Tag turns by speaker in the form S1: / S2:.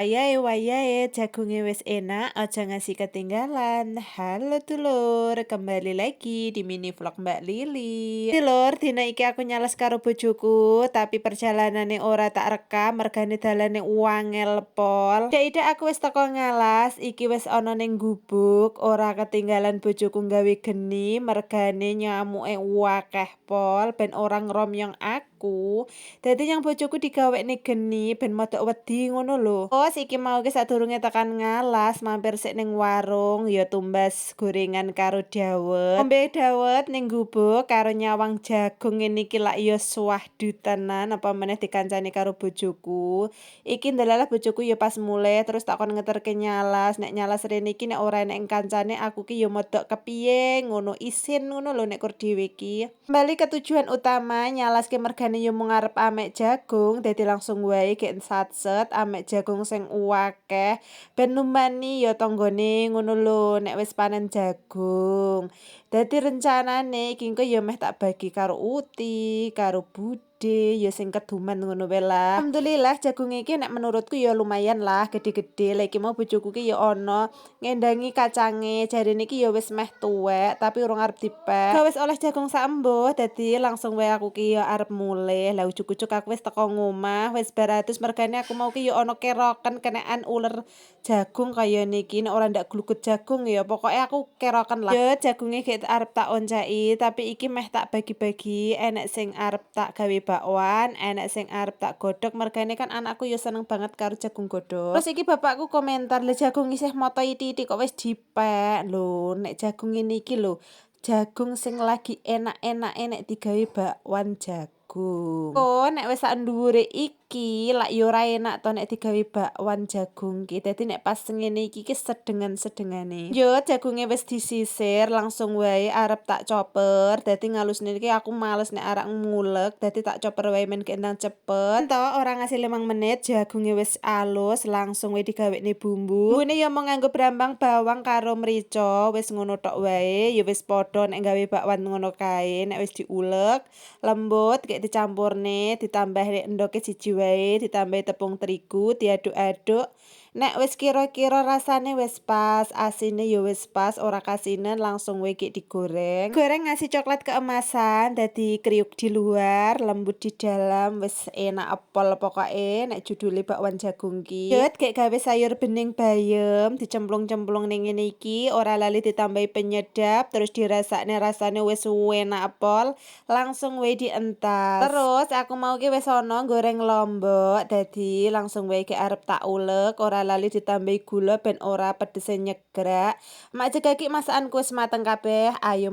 S1: Wayahe wayahe, jagunge wis enak, aja ngasih ketinggalan. Halo dulur, kembali lagi di mini vlog Mbak Lili. Dulur, dina iki aku nyales karo bojoku, tapi perjalanane ora tak rekam, mergane dalane wangel pol. Ida aku wis teko ngalas, iki wis ana ning gubuk, ora ketinggalan bojoku gawe geni, mergane nyamuke wakeh pol, ben ora ngromyong aku. Dadi yang bojoku digawekne geni, ben modok wedi ngono lho. Iki mau ki sadurunge tekan ngalas, mampir sik ning warung, ya tumbas gorengan karo dawet. Ngombe dawet ning gubuk karo nyawang jagung ngene iki lak ya swahdu tenan, apa meneh dikancani karo bojoku. Iki ndelalah bojoku ya pas mulih terus tak kon ngeterke nyalas, nek nyalas rene iki nek ora enek kancane aku ki ya modok kepiye ngono, isin ngono lho nek kur dhewe iki. Kembali ke tujuan utama, nyalaske mergane ya mung arep amek jagung, dadi langsung wae gek satset amek jagung sing akeh ben numbani ya tanggane ngono lho nek wis panen jagung. Dadi rencanane iki engko ya meh tak bagi karo Uti, karo Bude, ya sing keduman ngono wae lah. Alhamdulillah jagung iki nek menurutku ya lumayan lah, gede-gede. Lah iki mau bojoku ki ya ono ngendangi kacange, jarine iki ya wis meh tuwek tapi urung arep dipek. Wis oleh jagung saembuh dadi langsung wae aku ki ya arep mulih. Lah ujug-ujug aku wis teko ngomah, wis baratus mergane aku mau ki ya ono keroken kenekan uler jagung kaya niki nek ora ndak glukut jagung ya pokoke aku keroken lah. Ya jagunge gek arep tak oncaki tapi iki meh tak bagi-bagi, enek sing arep tak gawe bakwan, enek sing arep tak godhog mergane kan anakku ya seneng banget karo jagung godhog. Terus iki bapakku komentar, "Lah jagung isih moto titik kok wis dipek." Lho, nek jagung ngene iki lho, jagung sing lagi enak-enake nek digawe bakwan jagung. Nek wis sak dhuwure iki lak ya ora enak to nek digawe bakwan jagung ki. Dadi nek pas ngene iki ki sedengan-sedengane. Yo jagunge wis disisir, langsung wae arep tak chopper. Dadi ngalusne iki aku males nek arek ngulek, dadi tak chopper wae men kendang cepet. Ento ora ngasih 5 menit jagunge wis alus, langsung wae digawekne bumbu. Bumbune ya mau nganggo brambang bawang karo mrica, wis ngono tok wae, ya wis padha nek gawe bakwan ngono kae. Nek wis diulek, lembut kayak dicampurne, ditambah endoke siji wae, ditambah tepung terigu, diaduk-aduk. Nek wis kira-kira rasane wis pas, asine ya wis pas, ora kasinan langsung wae kayak digoreng. Goreng ngasih coklat keemasan, dadi kriuk di luar, lembut di dalam, wis enak apol pokoke nek judule bakwan jagung ki. Yut kayak gawe sayur bening bayem, dicemplung-cemplung ning ngene iki, ora lali ditambahi penyedap, terus dirasakne rasane wis enak apol, langsung wae dientas. Terus aku mau ki wis ana goreng lombok, dadi langsung wae ki arep tak ulek, ora lali ditambahi gula ben ora pedese nyegrak. Mak jegaki masakanku wis mateng kabeh, ayo